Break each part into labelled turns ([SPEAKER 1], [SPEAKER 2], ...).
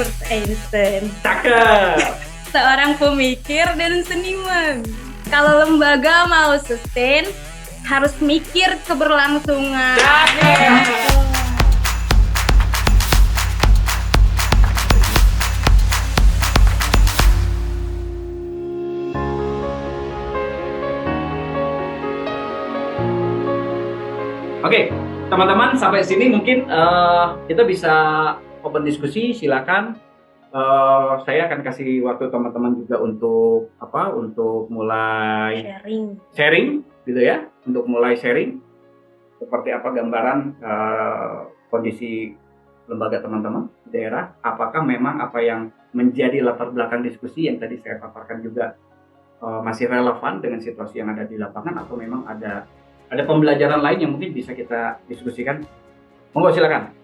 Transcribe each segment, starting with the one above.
[SPEAKER 1] Albert Einstein.
[SPEAKER 2] Cakep.
[SPEAKER 1] Seorang pemikir dan seniman. Kalau lembaga mau sustain, harus mikir keberlangsungan.
[SPEAKER 2] Cakep. Oke, teman-teman sampai sini mungkin kita bisa open diskusi. Silakan. Saya akan kasih waktu teman-teman juga untuk Untuk mulai sharing, gitu ya. Untuk mulai sharing seperti apa gambaran kondisi lembaga teman-teman di daerah. Apakah memang apa yang menjadi latar belakang diskusi yang tadi saya paparkan juga masih relevan dengan situasi yang ada di lapangan, atau memang ada pembelajaran lain yang mungkin bisa kita diskusikan. Monggo silakan.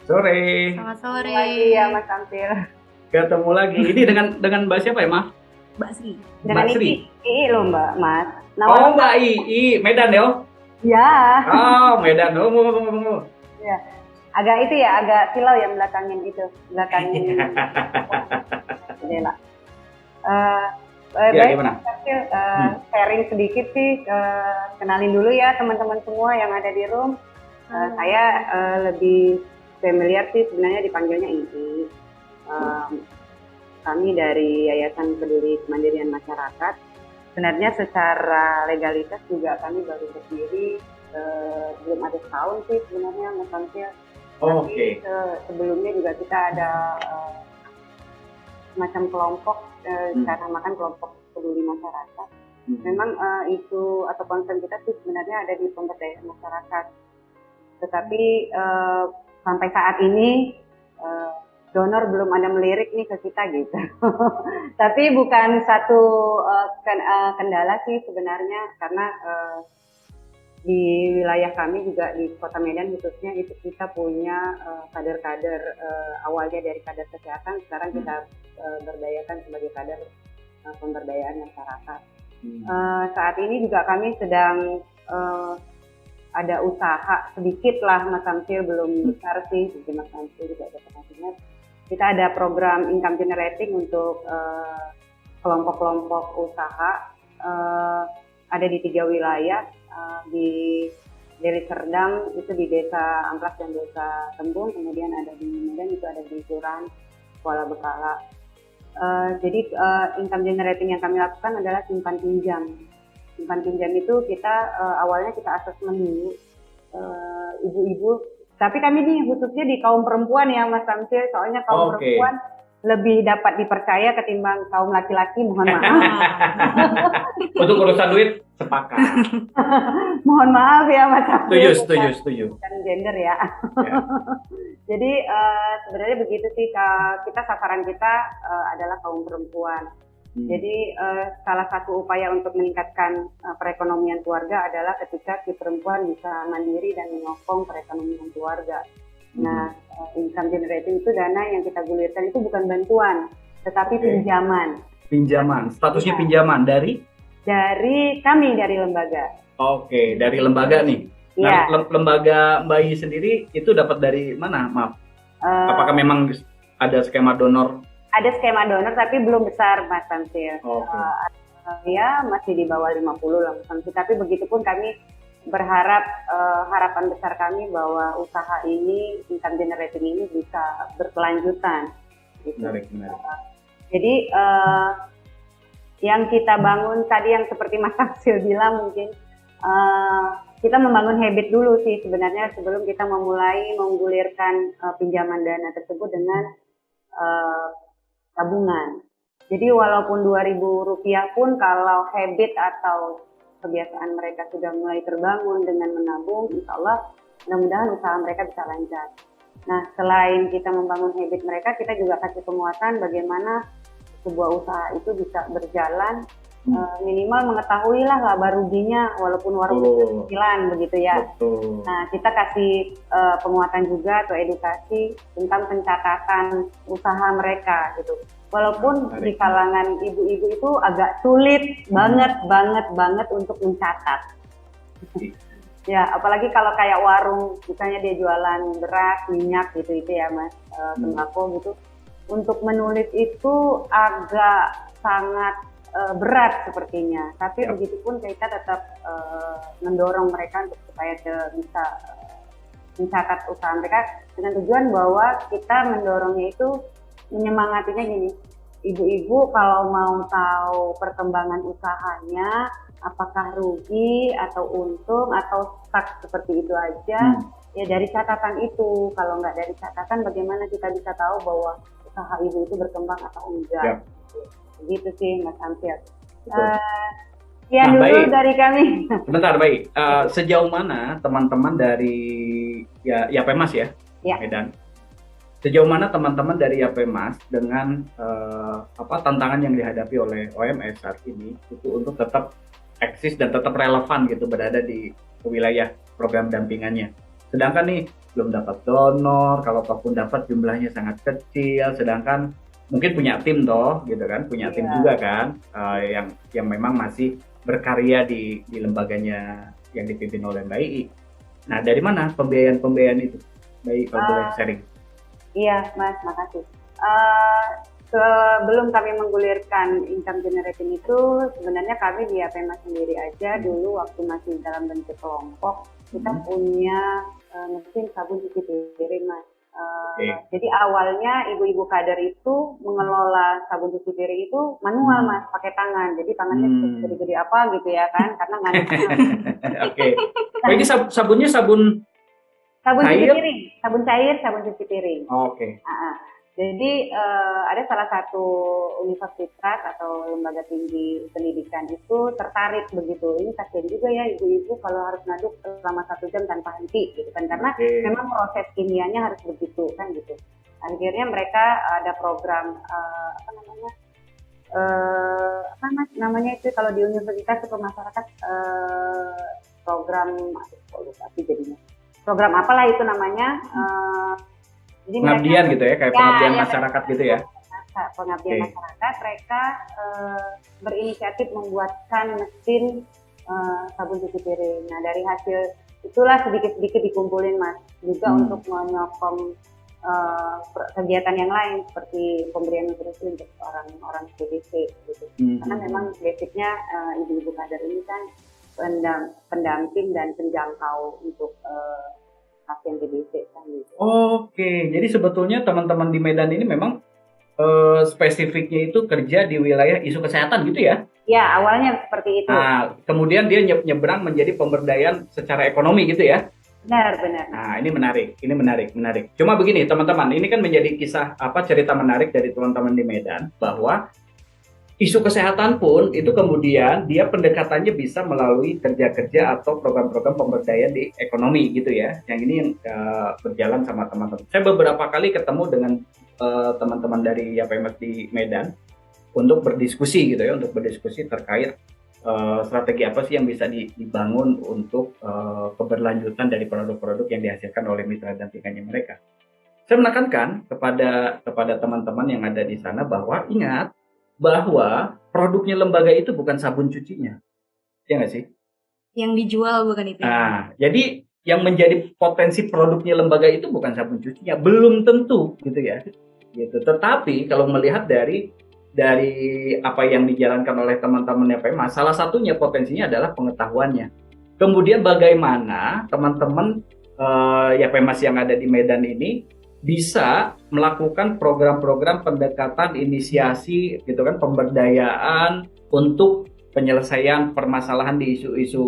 [SPEAKER 2] Sore.
[SPEAKER 1] Selamat sore.
[SPEAKER 3] Lagi ya Mas Tampil.
[SPEAKER 2] Ketemu lagi. Ini dengan Mbak siapa ya, Mas?
[SPEAKER 1] Mbak Sri.
[SPEAKER 3] Dengan
[SPEAKER 2] Mbak Sri.
[SPEAKER 3] Ii loh Mbak, Mas.
[SPEAKER 2] Oh, Mbak Ii, Medan ya?
[SPEAKER 3] Ya.
[SPEAKER 2] Oh, Medan. Oh.
[SPEAKER 3] Ya. Agak itu ya, agak silau yang belakangin itu. Belakangin. Jendela.
[SPEAKER 2] Ya, gimana?
[SPEAKER 3] Sharing sedikit sih, kenalin dulu ya teman-teman semua yang ada di room. Saya lebih familiar sih sebenarnya dipanggilnya Ii. Kami dari Yayasan Peduli Kemandirian Masyarakat. Sebenarnya secara legalitas juga kami baru berdiri belum ada setahun sih sebenarnya Mas Tampil.
[SPEAKER 2] Oke.
[SPEAKER 3] Sebelumnya juga kita ada semacam kelompok, cara makan kelompok peduli masyarakat. Memang itu atau concern kita sih sebenarnya ada di pemberdayaan masyarakat. Tetapi sampai saat ini donor belum ada melirik nih ke kita gitu. Tapi bukan satu kendala sih sebenarnya, karena di wilayah kami juga di Kota Medan khususnya itu kita punya kader-kader awalnya dari kader kesehatan, sekarang kita berdayakan sebagai kader pemberdayaan masyarakat. Saat ini juga kami sedang ada usaha sedikit lah Mas Samsil, belum besar sih, jadi Mas Samsil juga ada perhatiannya. Kita ada program income generating untuk kelompok-kelompok usaha, ada di 3 wilayah, di Deli Serdang itu di Desa Amplas dan Desa Tembung, kemudian ada di Medan itu ada di Turan, Kuala Bekala. Jadi income generating yang kami lakukan adalah simpan pinjam. Simpan pinjam itu kita awalnya kita asesmen dulu ibu-ibu, tapi kami nih khususnya di kaum perempuan ya Mas Samsil, soalnya kaum perempuan lebih dapat dipercaya ketimbang kaum laki-laki, mohon maaf.
[SPEAKER 2] Untuk urusan duit sepakat.
[SPEAKER 3] Mohon maaf ya Mas Samsil.
[SPEAKER 2] Setuju.
[SPEAKER 3] Bukan gender ya. Jadi sebenarnya begitu sih, kita sasaran kita adalah kaum perempuan. Jadi salah satu upaya untuk meningkatkan perekonomian keluarga adalah ketika si perempuan bisa mandiri dan menyokong perekonomian keluarga. Nah, income generating itu dana yang kita gulirkan itu bukan bantuan, tetapi pinjaman.
[SPEAKER 2] Pinjaman, statusnya pinjaman dari
[SPEAKER 3] kami, dari lembaga.
[SPEAKER 2] Oke, dari lembaga nih. Nah, lembaga Mbak Yi sendiri itu dapat dari mana? Maaf. Apakah memang ada skema donor?
[SPEAKER 3] Ada skema donor tapi belum besar Mas Samsil. Ya masih di bawah 50 lah Mas Samsil. Tapi begitupun kami berharap, harapan besar kami bahwa usaha ini, income generating ini bisa berkelanjutan. Gitu.
[SPEAKER 2] Menarik.
[SPEAKER 3] Jadi yang kita bangun tadi yang seperti Mas Samsil bilang, mungkin kita membangun habit dulu sih sebenarnya sebelum kita memulai menggulirkan pinjaman dana tersebut dengan tabungan. Jadi walaupun Rp2.000 pun kalau habit atau kebiasaan mereka sudah mulai terbangun dengan menabung, insya Allah mudah-mudahan usaha mereka bisa lancar. Nah, selain kita membangun habit mereka, kita juga kasih penguatan bagaimana sebuah usaha itu bisa berjalan, minimal mengetahui lah laba ruginya walaupun warung kecilan begitu ya.
[SPEAKER 2] Betul.
[SPEAKER 3] Nah, kita kasih penguatan juga atau edukasi tentang pencatatan usaha mereka gitu. Walaupun di kalangan ibu-ibu itu agak sulit banget untuk mencatat. Ya, apalagi kalau kayak warung, misalnya dia jualan beras, minyak gitu itu ya Mas, sembako gitu. Untuk menulis itu agak sangat berat sepertinya. Tapi
[SPEAKER 2] Ya.
[SPEAKER 3] begitupun kita tetap mendorong mereka untuk supaya bisa mencatat usaha mereka dengan tujuan bahwa kita mendorongnya itu menyemangatinya gini. Ibu-ibu kalau mau tahu perkembangan usahanya, apakah rugi atau untung atau stuck seperti itu aja, ya dari catatan itu. Kalau nggak dari catatan, bagaimana kita bisa tahu bahwa usaha ibu itu berkembang atau enggak? Gitu sih Mas Amsyad. Sekian dulu
[SPEAKER 2] baik.
[SPEAKER 3] dari kami.
[SPEAKER 2] Sebentar, baik. Sejauh mana teman-teman dari YAPEMAS ya,
[SPEAKER 3] Ya.
[SPEAKER 2] Medan? Sejauh mana teman-teman dari YAPEMAS dengan tantangan yang dihadapi oleh OMS saat ini itu untuk tetap eksis dan tetap relevan gitu berada di wilayah program dampingannya. Sedangkan nih belum dapat donor, kalau pun dapat jumlahnya sangat kecil, sedangkan mungkin punya tim toh gitu kan, punya tim juga kan yang memang masih berkarya di lembaganya yang dipimpin oleh Mbak Ii. Nah, dari mana pembiayaan itu? Mbak Ii kalau boleh sharing.
[SPEAKER 3] Iya, Mas, makasih. Sebelum kami menggulirkan income generating itu, sebenarnya kami di YAPEMAS sendiri aja dulu waktu masih dalam bentuk kelompok, kita punya mesin sabun cuci piring, Mas. Jadi awalnya ibu-ibu kader itu mengelola sabun cuci piring itu manual, Mas, pakai tangan. Jadi tangannya gede-gede apa gitu ya kan, karena manual.
[SPEAKER 2] Oke. Ini sabunnya sabun
[SPEAKER 3] cuci piring, sabun cair, sabun cuci piring.
[SPEAKER 2] Oke.
[SPEAKER 3] Jadi ada salah satu universitas atau lembaga tinggi pendidikan itu tertarik begitu. Ini kasihan juga ya ibu-ibu kalau harus ngaduk selama 1 jam tanpa henti gitu kan, karena memang proses kimianya harus begitu kan gitu. Akhirnya mereka ada program namanya itu kalau di universitas atau masyarakat program program apalah itu namanya. Jadi
[SPEAKER 2] pengabdian gitu ya, kayak pengabdian masyarakat gitu ya.
[SPEAKER 3] Pengabdian masyarakat, mereka berinisiatif membuatkan mesin sabun cuci piring. Nah, dari hasil itulah sedikit-sedikit dikumpulin, Mas. Juga untuk menyokong kegiatan yang lain seperti pemberian nutrisi untuk orang-orang TBC gitu. Karena memang basicnya ibu-ibu kader ini kan pendamping dan penjangkau untuk pasien TBC kan gitu.
[SPEAKER 2] Oke, jadi sebetulnya teman-teman di Medan ini memang spesifiknya itu kerja di wilayah isu kesehatan gitu ya?
[SPEAKER 3] Ya, awalnya seperti itu.
[SPEAKER 2] Nah, kemudian dia nyebrang menjadi pemberdayaan secara ekonomi gitu ya?
[SPEAKER 3] Benar.
[SPEAKER 2] Nah, ini menarik. Cuma begini teman-teman, ini kan menjadi kisah cerita menarik dari teman-teman di Medan bahwa isu kesehatan pun itu kemudian dia pendekatannya bisa melalui kerja-kerja atau program-program pemberdayaan di ekonomi gitu ya. Yang ini yang berjalan sama teman-teman. Saya beberapa kali ketemu dengan teman-teman dari YAPEMAS di Medan untuk berdiskusi gitu ya, untuk berdiskusi terkait strategi apa sih yang bisa dibangun untuk keberlanjutan dari produk-produk yang dihasilkan oleh mitra dampingannya mereka. Saya menekankan kepada teman-teman yang ada di sana bahwa ingat bahwa produknya lembaga itu bukan sabun cucinya, ya nggak sih?
[SPEAKER 1] Yang dijual bukan itu.
[SPEAKER 2] Nah, jadi yang menjadi potensi produknya lembaga itu bukan sabun cucinya, belum tentu gitu ya. Gitu. Tetapi kalau melihat dari apa yang dijalankan oleh teman-teman YAPEMAS, salah satunya potensinya adalah pengetahuannya. Kemudian bagaimana teman-teman YAPEMAS yang ada di Medan ini bisa melakukan program-program pendekatan inisiasi gitu kan, pemberdayaan untuk penyelesaian permasalahan di isu-isu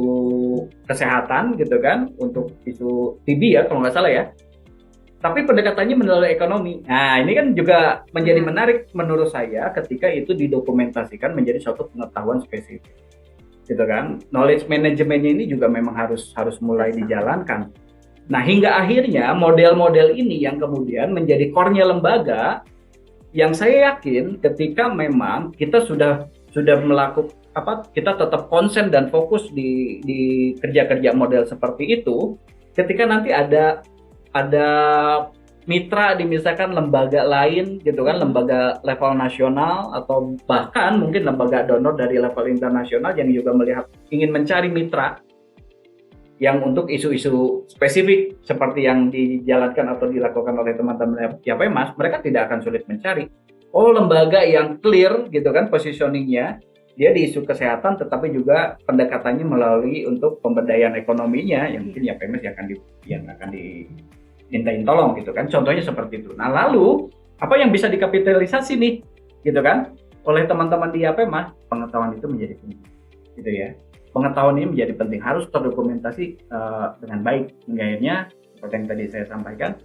[SPEAKER 2] kesehatan gitu kan, untuk isu TB ya kalau nggak salah ya. Tapi pendekatannya melalui ekonomi. Nah, ini kan juga menjadi menarik menurut saya ketika itu didokumentasikan menjadi suatu pengetahuan spesifik. Gitu kan? Knowledge manajemennya ini juga memang harus mulai dijalankan. Nah, hingga akhirnya model-model ini yang kemudian menjadi core-nya lembaga, yang saya yakin ketika memang kita sudah melakukan kita tetap konsen dan fokus di kerja-kerja model seperti itu, ketika nanti ada mitra di misalkan lembaga lain gitu kan, lembaga level nasional atau bahkan mungkin lembaga donor dari level internasional yang juga ingin mencari mitra yang untuk isu-isu spesifik seperti yang dijalankan atau dilakukan oleh teman-teman Yapemas, mereka tidak akan sulit mencari. Oh, lembaga yang clear gitu kan positioningnya, dia di isu kesehatan tetapi juga pendekatannya melalui untuk pemberdayaan ekonominya yang mungkin Yapemas yang akan dimintain tolong gitu kan. Contohnya seperti itu. Nah, lalu apa yang bisa dikapitalisasi nih gitu kan oleh teman-teman di Yapemas, pengetahuan itu menjadi penting gitu ya. Pengetahuan ini menjadi penting, harus terdokumentasi dengan baik hingga akhirnya seperti yang tadi saya sampaikan,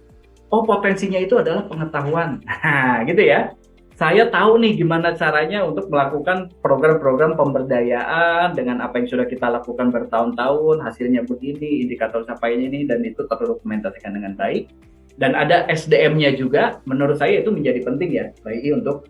[SPEAKER 2] oh potensinya itu adalah pengetahuan, nah gitu ya. Saya tahu nih gimana caranya untuk melakukan program-program pemberdayaan dengan apa yang sudah kita lakukan bertahun-tahun, hasilnya begini, indikator capaiannya ini, dan itu terdokumentasikan dengan baik. Dan ada SDM-nya juga, menurut saya itu menjadi penting ya, bagi untuk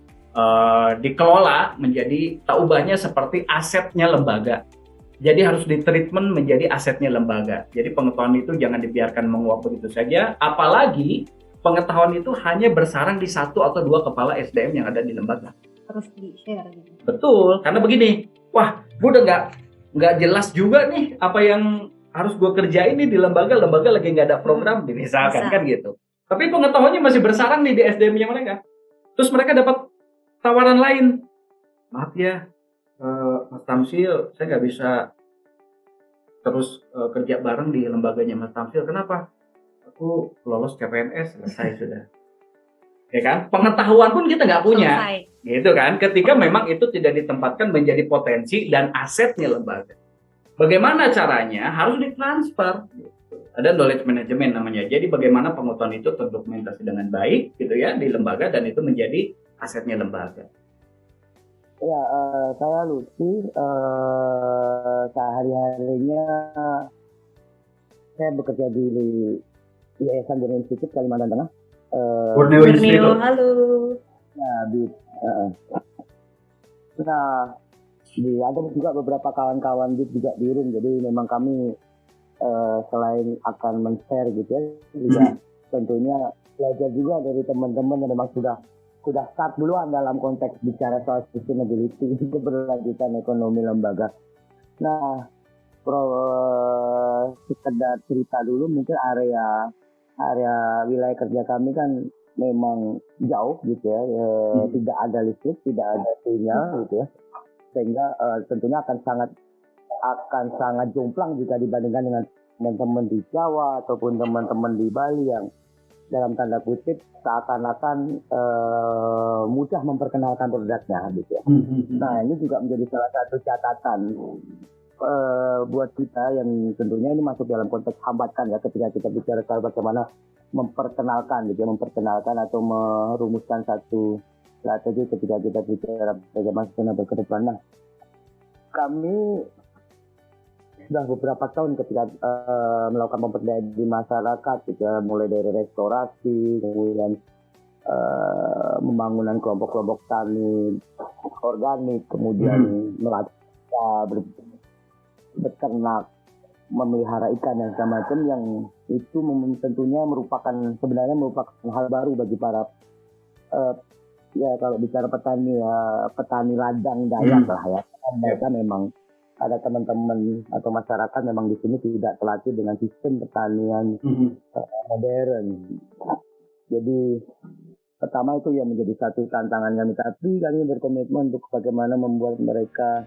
[SPEAKER 2] dikelola menjadi tak ubahnya seperti asetnya lembaga. Jadi harus ditreatment menjadi asetnya lembaga. Jadi pengetahuan itu jangan dibiarkan menguap begitu saja. Apalagi pengetahuan itu hanya bersarang di satu atau dua kepala SDM yang ada di lembaga.
[SPEAKER 1] Harus di-share gitu.
[SPEAKER 2] Betul, karena begini, wah, gue udah nggak jelas juga nih apa yang harus gue kerjain nih di lembaga lagi nggak ada program, misalkan kan gitu. Tapi pengetahuannya masih bersarang nih di SDM-nya mereka. Terus mereka dapat tawaran lain. Maaf ya, Mas Tamsil, saya nggak bisa terus kerja bareng di lembaganya Mas Tamsil. Kenapa? Aku lolos CPNS, selesai sudah. Ya kan? Pengetahuan pun kita nggak punya.
[SPEAKER 1] Selesai.
[SPEAKER 2] Gitu kan? Ketika memang itu tidak ditempatkan menjadi potensi dan asetnya lembaga. Bagaimana caranya? Harus ditransfer. Gitu. Ada knowledge management namanya. Jadi bagaimana pengetahuan itu terdokumentasi dengan baik gitu ya di lembaga dan itu menjadi asetnya lembaga.
[SPEAKER 4] Ya, saya Lutfi, sehari-harinya saya bekerja di Yayasan Borneo Institute Kalimantan Tengah.
[SPEAKER 2] Borneo Institute.
[SPEAKER 1] Halo.
[SPEAKER 4] Nah, ada juga beberapa kawan-kawan juga di room, jadi memang kami selain akan men-share gitu ya, juga tentunya belajar juga dari teman-teman yang memang sudah start duluan dalam konteks bicara soal sustainability, keberlanjutan ekonomi lembaga. Nah, sekedar cerita dulu, mungkin area wilayah kerja kami kan memang jauh gitu ya, tidak ada listrik, tidak ada sinyal gitu ya, sehingga tentunya akan sangat jomplang jika dibandingkan dengan teman-teman di Jawa ataupun teman-teman di Bali yang dalam tanda kutip seakan-akan mudah memperkenalkan produknya gitu ya. Nah, ini juga menjadi salah satu catatan buat kita yang tentunya ini masuk dalam konteks hambatan ya, ketika kita bicara soal bagaimana memperkenalkan gitu ya, memperkenalkan atau merumuskan satu strategi ketika kita bicara bagaimana sustainable ke depan. Nah, kami sudah beberapa tahun ketika melakukan pemberdayaan di masyarakat, gitu, mulai dari restorasi, kemudian pembangunan kelompok-kelompok tani organik, kemudian melatih beternak, memelihara ikan dan segala macam, yang itu tentunya sebenarnya merupakan hal baru bagi para ya kalau bicara petani ya, petani ladang Dayak lah ya. Mereka memang ada teman-teman atau masyarakat memang di sini tidak terlatih dengan sistem pertanian modern. Jadi pertama itu yang menjadi satu tantangan kami, tapi kami berkomitmen untuk bagaimana membuat mereka,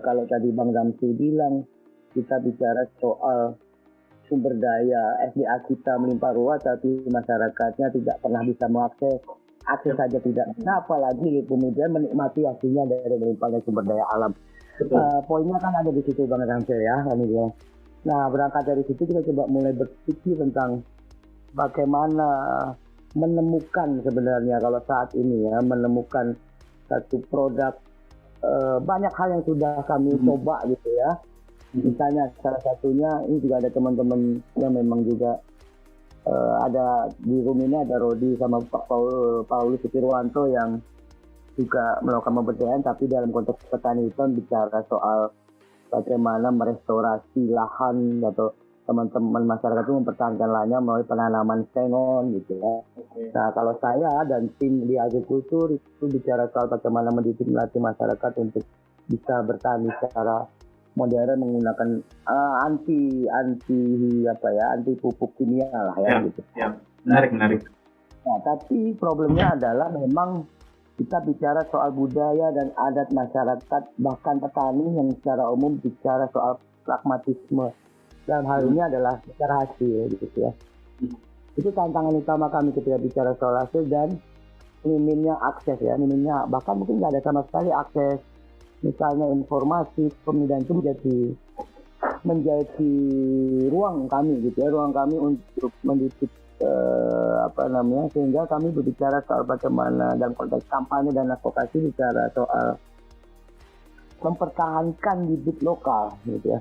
[SPEAKER 4] kalau tadi Bang Damsi bilang kita bicara soal sumber daya SDA kita melimpah ruah, tapi masyarakatnya tidak pernah bisa mengakses saja tidak. Nah, apalagi kemudian menikmati hasilnya dari melimpahnya sumber daya alam. Poinnya kan ada di situ Bang Ramsel ya. Nah, berangkat dari situ kita coba mulai berpikir tentang bagaimana menemukan sebenarnya kalau saat ini ya, menemukan satu produk. Banyak hal yang sudah kami coba gitu ya. Misalnya salah satunya ini juga ada teman-teman yang memang juga ada di room ini, ada Rodi sama Pak Paulus Sukirwanto yang juga melakukan pemberdayaan, tapi dalam konteks petani itu bicara soal bagaimana merestorasi lahan atau teman-teman masyarakat itu mempertahankan lahannya melalui penanaman sengon gitu ya. Nah, kalau saya dan tim di agrikultur itu bicara soal bagaimana mendidik melatih masyarakat untuk bisa bertani secara modern menggunakan anti pupuk kimia lah ya, gitu.
[SPEAKER 2] Ya, menarik.
[SPEAKER 4] Nah, tapi problemnya adalah memang kita bicara soal budaya dan adat masyarakat, bahkan petani yang secara umum bicara soal pragmatisme. Dalam hal ini adalah bicara hasil, gitu ya. Itu tantangan utama kami ketika bicara soal hasil dan minimnya akses ya, bahkan mungkin nggak ada sama sekali akses, misalnya informasi, kemudian itu menjadi ruang kami gitu ya, ruang kami untuk mendidik sehingga kami berbicara soal bagaimana dalam konteks kampanye dan advokasi bicara soal mempertahankan bibit lokal gitu ya.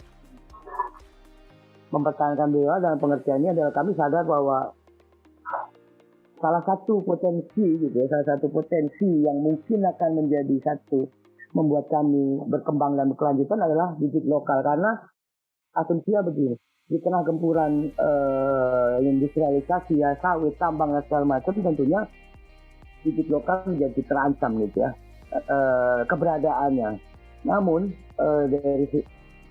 [SPEAKER 4] Mempertahankan bibit lokal dalam pengertiannya adalah kami sadar bahwa salah satu potensi yang mungkin akan menjadi membuat kami berkembang dan berkelanjutan adalah bibit lokal, karena asumsinya begini, di tengah gempuran industrialisasi ya, sawit, tambang dan segala macam, tentunya bibit lokal menjadi terancam gitu ya, keberadaannya. Namun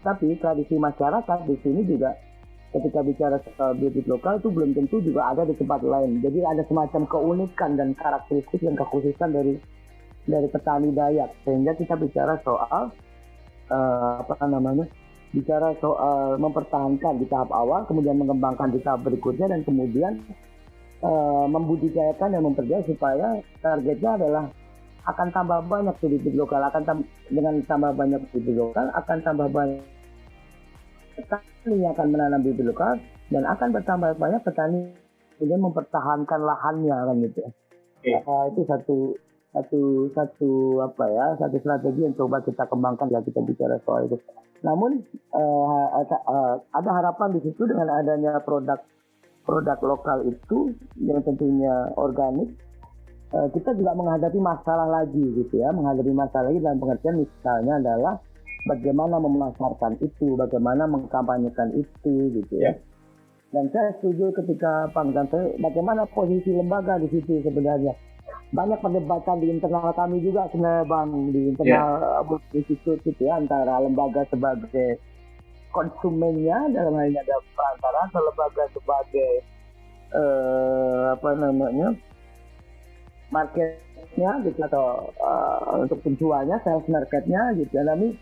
[SPEAKER 4] tapi tradisi masyarakat di sini juga ketika bicara soal bibit lokal itu belum tentu juga ada di tempat lain. Jadi ada semacam keunikan dan karakteristik dan kekhususan dari petani Dayak, sehingga kita bicara soal bicara soal mempertahankan di tahap awal, kemudian mengembangkan di tahap berikutnya, dan kemudian membudidayakan dan memperdaya supaya targetnya adalah akan tambah banyak bibit lokal, dengan tambah banyak bibit lokal akan tambah banyak petani yang akan menanam bibit lokal, dan akan bertambah banyak petani kemudian mempertahankan lahannya kan gitu. Itu satu strategi yang coba kita kembangkan ya kita bicara soal itu. Namun ada harapan di situ dengan adanya produk lokal itu yang tentunya organik. Kita juga menghadapi masalah lagi gitu ya, dalam pengertian misalnya adalah bagaimana memasarkan itu, bagaimana mengkampanyekan itu gitu ya. Dan saya setuju ketika bagaimana posisi lembaga di situ sebenarnya. Banyak perdebatan di internal kami juga sebenarnya Bang, di internal institut gitu ya, antara lembaga sebagai konsumennya dalam hal ini ada perantara, atau lembaga sebagai marketnya gitu, atau untuk penjualnya, sales marketnya gitu ya. Tapi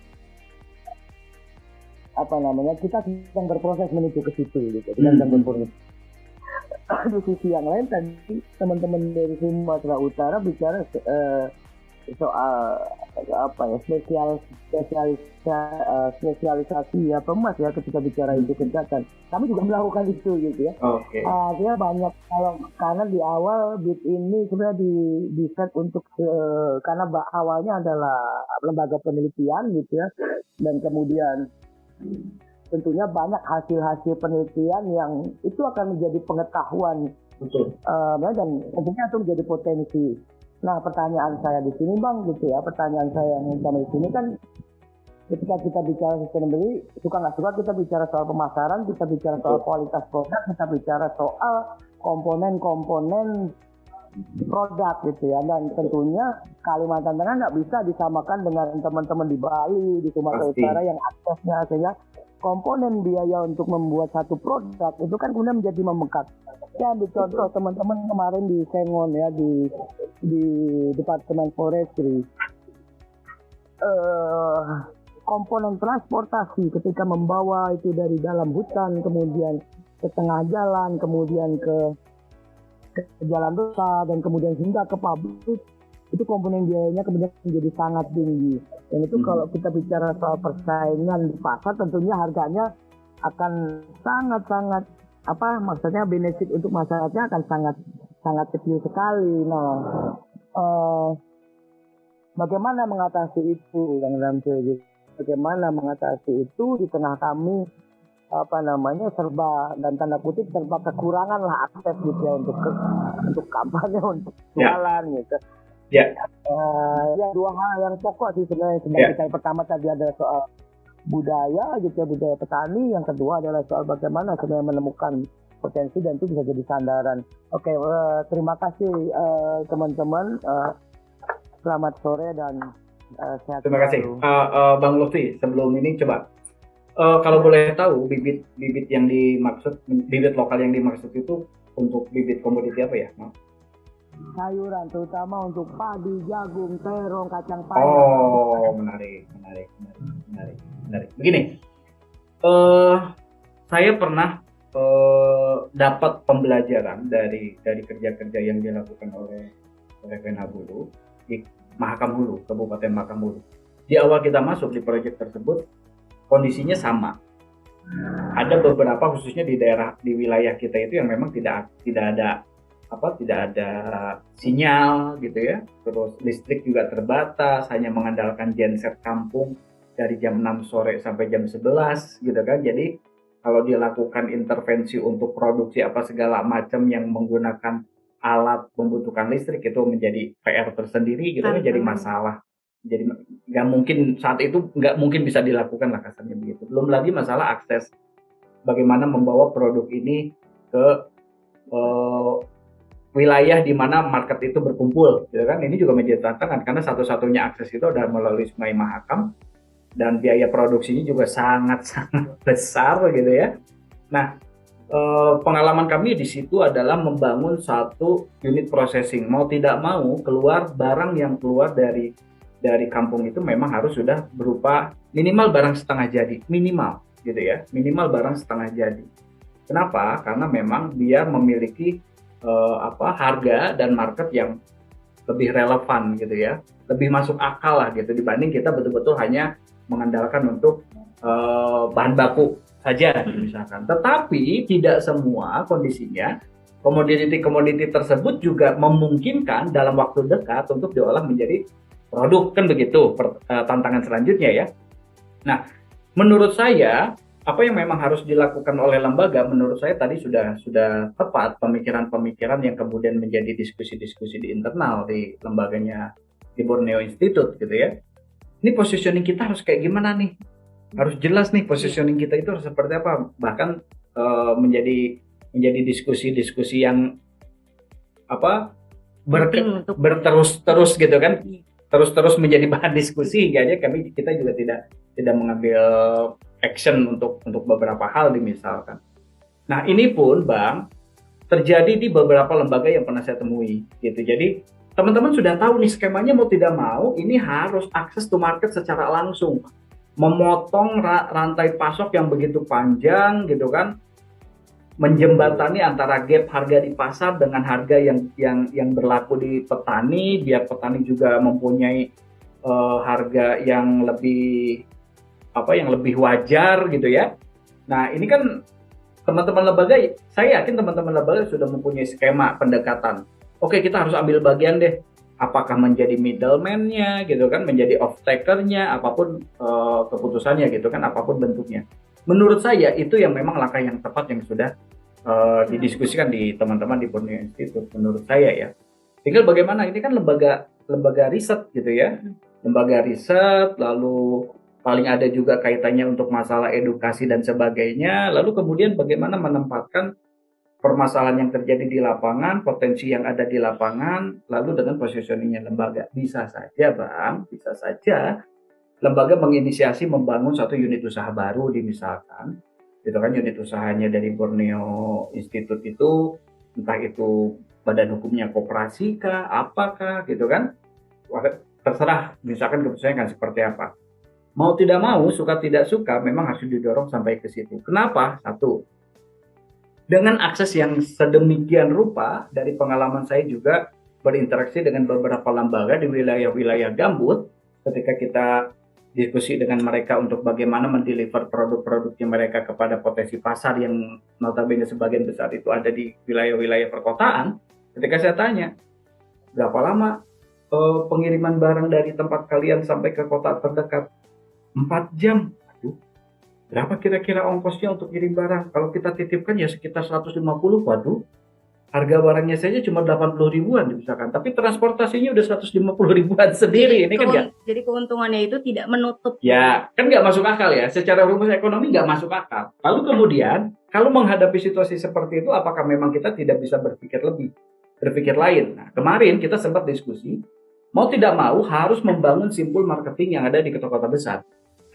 [SPEAKER 4] kita sedang berproses menuju ke situ gitu, sedang berproses. Di sisi yang lain tadi teman-teman dari Sumatera Utara bicara soal spesialisasi ya Mas ya, ketika bicara itu kegiatan kami juga melakukan itu gitu ya. Akhirnya banyak karena di awal BIT ini sebenarnya di set untuk karena awalnya adalah lembaga penelitian gitu ya, dan kemudian tentunya banyak hasil-hasil penelitian yang itu akan menjadi pengetahuan.
[SPEAKER 2] Betul.
[SPEAKER 4] Dan tentunya itu menjadi potensi. Nah, pertanyaan saya di sini Bang gitu ya, pertanyaan saya yang di sini kan ketika kita bicara sustainability, suka nggak suka kita bicara soal pemasaran, kita bicara soal kualitas produk, kita bicara soal komponen-komponen produk gitu ya, dan tentunya Kalimantan Tengah nggak bisa disamakan dengan teman-teman di Bali, di Sumatera Utara yang aksesnya sehingga komponen biaya untuk membuat satu produk itu kan kemudian menjadi membengkak. Saya ambil contoh teman-teman kemarin di Sengon ya, di Departemen Forestry, komponen transportasi ketika membawa itu dari dalam hutan kemudian ke tengah jalan, kemudian ke jalan besar, dan kemudian hingga ke pabrik, itu komponen biayanya kemudian menjadi sangat tinggi. Dan itu kalau kita bicara soal persaingan di pasar, tentunya harganya akan sangat maksudnya benefit untuk masyarakatnya akan sangat kecil sekali. Nah, bagaimana mengatasi itu bagaimana mengatasi itu di tengah kami serba dan tanda kutip serba kekurangan lah akses gitu ya untuk kampanye, untuk jualan gitu. Ya dua hal yang pokok sih sebenarnya kita. Pertama tadi adalah soal budaya gitu ya, budaya petani. Yang kedua adalah soal bagaimana sebenarnya menemukan potensi dan itu bisa jadi sandaran. Oke, terima kasih teman-teman. Selamat sore dan sehat.
[SPEAKER 2] Terima kasih. Bang Lutfi, sebelum ini coba Kalau boleh tahu bibit yang dimaksud, bibit lokal yang dimaksud itu untuk bibit komoditi apa ya? Maaf.
[SPEAKER 4] Sayuran terutama untuk padi, jagung, terong, kacang panjang.
[SPEAKER 2] Oh, menarik. Begini, saya pernah dapat pembelajaran dari kerja-kerja yang dilakukan oleh Pemda Hulu di Mahakam Hulu, Kabupaten Mahakam Hulu. Di awal kita masuk di proyek tersebut, kondisinya sama. Ada beberapa khususnya di wilayah kita itu yang memang tidak ada sinyal gitu ya. Terus listrik juga terbatas, hanya mengandalkan genset kampung dari jam 6 sore sampai jam 11 gitu kan. Jadi kalau dilakukan intervensi untuk produksi apa segala macam yang menggunakan alat membutuhkan listrik itu menjadi PR tersendiri gitu kan, jadi masalah. Jadi nggak mungkin saat itu nggak mungkin bisa dilakukan lah kasarnya begitu. Belum lagi masalah akses bagaimana membawa produk ini ke wilayah di mana market itu berkumpul, gitu kan? Ini juga menjadi tantangan karena satu-satunya akses itu adalah melalui Sungai Mahakam dan biaya produksinya juga sangat-sangat besar, gitu ya. Nah, pengalaman kami di situ adalah membangun satu unit processing. Mau tidak mau keluar barang yang keluar dari kampung itu memang harus sudah berupa minimal barang setengah jadi, minimal, gitu ya, minimal barang setengah jadi. Kenapa? Karena memang dia memiliki harga dan market yang lebih relevan gitu ya, lebih masuk akal lah gitu dibanding kita betul-betul hanya mengandalkan untuk bahan baku saja misalkan. Tetapi tidak semua kondisinya komoditi tersebut juga memungkinkan dalam waktu dekat untuk diolah menjadi produk, kan begitu tantangan selanjutnya ya. Nah, menurut saya apa yang memang harus dilakukan oleh lembaga, menurut saya tadi sudah tepat pemikiran-pemikiran yang kemudian menjadi diskusi-diskusi di internal di lembaganya di Borneo Institute gitu ya. Ini positioning kita harus kayak gimana nih? Harus jelas nih positioning kita itu harus seperti apa. Bahkan menjadi diskusi-diskusi yang berterus-terus gitu kan. Terus menjadi bahan diskusi hingga kita juga tidak mengambil action untuk beberapa hal misalkan. Nah, ini pun Bang terjadi di beberapa lembaga yang pernah saya temui gitu. Jadi teman-teman sudah tahu nih skemanya, mau tidak mau ini harus akses to market secara langsung. Memotong rantai pasok yang begitu panjang gitu kan. Menjembatani antara gap harga di pasar dengan harga yang berlaku di petani, biar petani juga mempunyai harga yang lebih wajar gitu ya. Nah, ini kan teman-teman lembaga, saya yakin teman-teman lembaga sudah mempunyai skema pendekatan. Oke, kita harus ambil bagian deh. Apakah menjadi middleman-nya gitu kan, menjadi off-taker-nya, apapun keputusannya gitu kan, apapun bentuknya. Menurut saya itu yang memang langkah yang tepat yang sudah didiskusikan di teman-teman di Borneo Institute menurut saya ya. Tinggal bagaimana, ini kan lembaga riset gitu ya. Lembaga riset, lalu paling ada juga kaitannya untuk masalah edukasi dan sebagainya. Lalu kemudian bagaimana menempatkan permasalahan yang terjadi di lapangan, potensi yang ada di lapangan, lalu dengan positioningnya lembaga. Bisa saja Bang, bisa saja lembaga menginisiasi membangun satu unit usaha baru misalkan, gitu kan, unit usahanya dari Borneo Institute itu, entah itu badan hukumnya koperasi kah, apakah gitu kan, terserah misalkan keputusannya kan seperti apa. Mau tidak mau, suka tidak suka, memang harus didorong sampai ke situ. Kenapa? Satu, dengan akses yang sedemikian rupa, dari pengalaman saya juga berinteraksi dengan beberapa lembaga di wilayah-wilayah gambut, ketika kita diskusi dengan mereka untuk bagaimana mendeliver produk-produknya mereka kepada potensi pasar yang notabene sebagian besar itu ada di wilayah-wilayah perkotaan. Ketika saya tanya, berapa lama pengiriman barang dari tempat kalian sampai ke kota terdekat? 4 jam. Aduh, berapa kira-kira ongkosnya untuk kirim barang? Kalau kita titipkan ya sekitar 150, waduh. Harga barangnya saja cuma 80 ribuan misalkan, tapi transportasinya udah 150 ribuan sendiri. Ini kan
[SPEAKER 1] jadi keuntungannya itu tidak menutup.
[SPEAKER 2] Ya, kan nggak masuk akal ya. Secara rumus ekonomi nggak masuk akal. Lalu kemudian, kalau menghadapi situasi seperti itu, apakah memang kita tidak bisa berpikir lain? Nah, kemarin kita sempat diskusi, mau tidak mau harus membangun simpul marketing yang ada di kota-kota besar.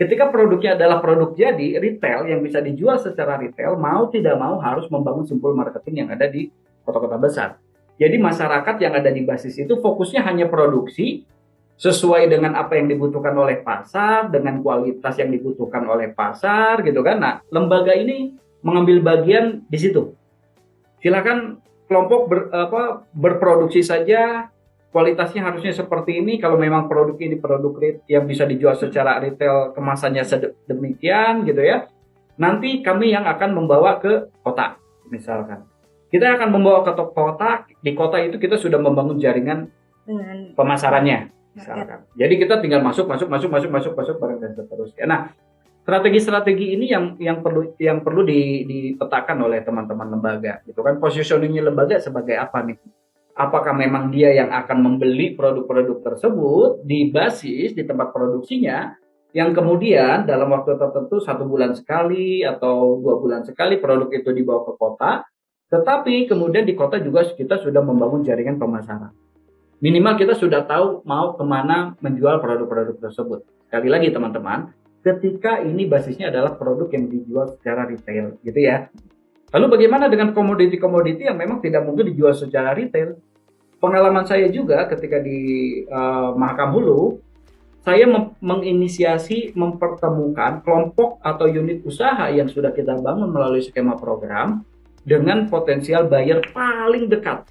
[SPEAKER 2] Ketika produknya adalah produk jadi retail yang bisa dijual secara retail, mau tidak mau harus membangun simpul marketing yang ada di kota-kota besar. Jadi masyarakat yang ada di basis itu fokusnya hanya produksi sesuai dengan apa yang dibutuhkan oleh pasar, dengan kualitas yang dibutuhkan oleh pasar, gitu kan. Nah, lembaga ini mengambil bagian di situ. Silakan kelompok berproduksi saja, kualitasnya harusnya seperti ini. Kalau memang produk ini produk yang bisa dijual secara retail, kemasannya sedemikian gitu ya. Nanti kami yang akan membawa ke kota, misalkan. Kita akan membawa ke kota, di kota itu kita sudah membangun jaringan
[SPEAKER 1] dengan
[SPEAKER 2] pemasarannya, misalkan. Jadi kita tinggal masuk barang dan seterusnya. Nah, strategi-strategi ini yang perlu dipetakan oleh teman-teman lembaga, gitu kan. Positioningnya lembaga sebagai apa nih? Apakah memang dia yang akan membeli produk-produk tersebut di basis di tempat produksinya, yang kemudian dalam waktu tertentu 1 bulan sekali atau 2 bulan sekali produk itu dibawa ke kota, tetapi kemudian di kota juga kita sudah membangun jaringan pemasaran. Minimal kita sudah tahu mau kemana menjual produk-produk tersebut. Sekali lagi teman-teman, ketika ini basisnya adalah produk yang dijual secara retail, gitu ya. Lalu bagaimana dengan komoditi-komoditi yang memang tidak mungkin dijual secara retail? Pengalaman saya juga ketika di Mahakam Hulu, saya menginisiasi, mempertemukan kelompok atau unit usaha yang sudah kita bangun melalui skema program dengan potensial buyer paling dekat.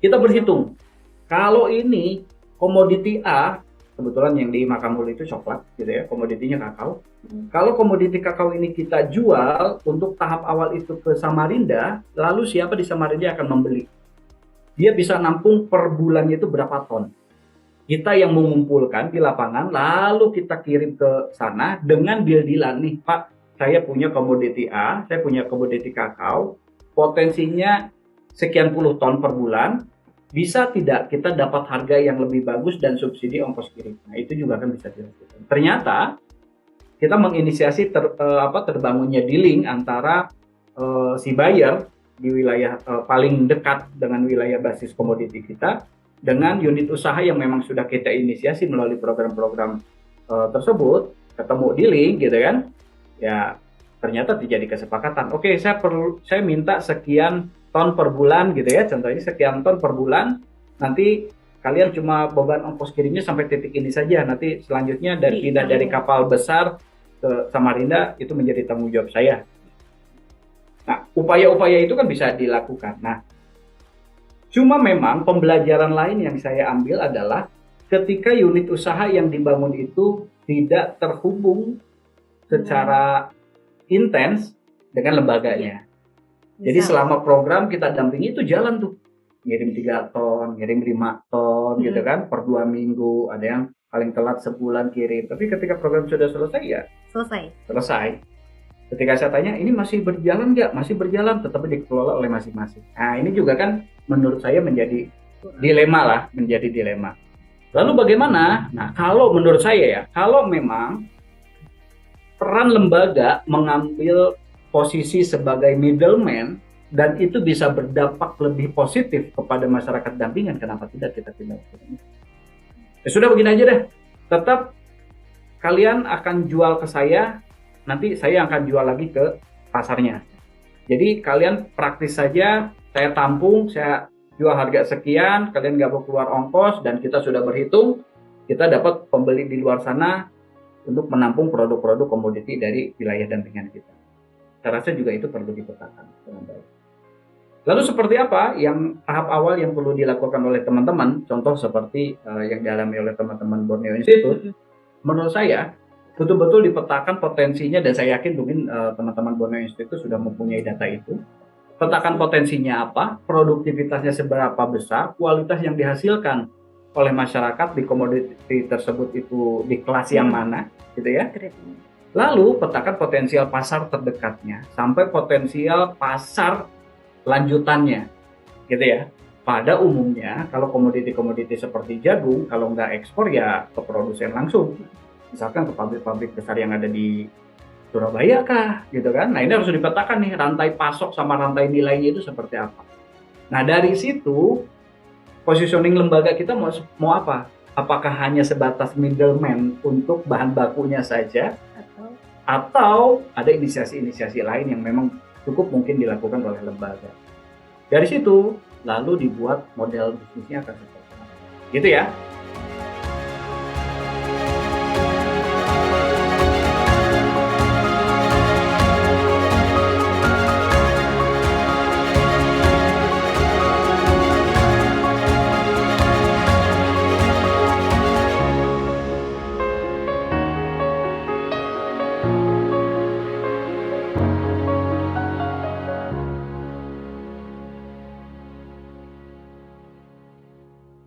[SPEAKER 2] Kita berhitung, kalau ini komoditi A, kebetulan yang di Mahakam Hulu itu coklat, gitu ya, komoditinya kakao. Kalau komoditi kakao ini kita jual untuk tahap awal itu ke Samarinda, lalu siapa di Samarinda akan membeli? Dia bisa nampung per bulannya itu berapa ton. Kita yang mengumpulkan di lapangan, lalu kita kirim ke sana dengan deal-dealan nih, Pak, saya punya komoditi A, saya punya komoditi kakao, potensinya sekian puluh ton per bulan, bisa tidak kita dapat harga yang lebih bagus dan subsidi ongkos kirim. Nah, itu juga kan bisa dilakukan. Ternyata kita menginisiasi terbangunnya dealing antara si buyer di wilayah paling dekat dengan wilayah basis komoditi kita dengan unit usaha yang memang sudah kita inisiasi melalui program-program tersebut, ketemu dealing gitu kan. Ya, ternyata terjadi kesepakatan. Oke, saya minta sekian ton per bulan gitu ya, contohnya sekian ton per bulan, nanti kalian cuma beban ongkos kirimnya sampai titik ini saja, nanti selanjutnya dari kapal besar ke Samarinda itu menjadi tanggung jawab saya. Nah, upaya-upaya itu kan bisa dilakukan. Nah, cuma memang pembelajaran lain yang saya ambil adalah ketika unit usaha yang dibangun itu tidak terhubung secara intens dengan lembaganya. Jadi selama program kita dampingi itu jalan tuh. Ngirim 3 ton, ngirim 5 ton gitu kan, per 2 minggu. Ada yang paling telat sebulan kirim. Tapi ketika program sudah selesai ya selesai. Ketika saya tanya, ini masih berjalan nggak? Masih berjalan, tetapi dikelola oleh masing-masing. Nah, ini juga kan menurut saya menjadi dilema. Lalu bagaimana? Nah, kalau menurut saya ya, kalau memang peran lembaga mengambil posisi sebagai middleman dan itu bisa berdampak lebih positif kepada masyarakat dampingan, kenapa tidak kita tindak? Ya sudah, begini aja deh. Tetap kalian akan jual ke saya, nanti saya akan jual lagi ke pasarnya. Jadi kalian praktis saja, saya tampung, saya jual harga sekian, kalian nggak perlu keluar ongkos, dan kita sudah berhitung, kita dapat pembeli di luar sana untuk menampung produk-produk komoditi dari wilayah dampingan kita. Saya rasa juga itu perlu dipetakan dengan baik. Lalu seperti apa yang tahap awal yang perlu dilakukan oleh teman-teman, contoh seperti yang dialami oleh teman-teman Borneo Institute, menurut saya betul-betul dipetakan potensinya, dan saya yakin mungkin teman-teman Borneo Institute sudah mempunyai data itu. Petakan potensinya apa, produktivitasnya seberapa besar, kualitas yang dihasilkan oleh masyarakat di komoditi tersebut itu di kelas yang mana, gitu ya. Lalu petakan potensial pasar terdekatnya sampai potensial pasar lanjutannya, gitu ya. Pada umumnya kalau komoditi-komoditi seperti jagung, kalau nggak ekspor ya ke produsen langsung, misalkan ke pabrik-pabrik besar yang ada di Surabaya kah, gitu kan. Nah, ini harus dipetakan nih rantai pasok sama rantai nilainya itu seperti apa. Nah, dari situ positioning lembaga kita mau apa? Apakah hanya sebatas middleman untuk bahan bakunya saja,
[SPEAKER 1] atau
[SPEAKER 2] atau ada inisiasi-inisiasi lain yang memang cukup mungkin dilakukan oleh lembaga. Dari situ lalu dibuat model bisnisnya akan seperti apa. Gitu ya.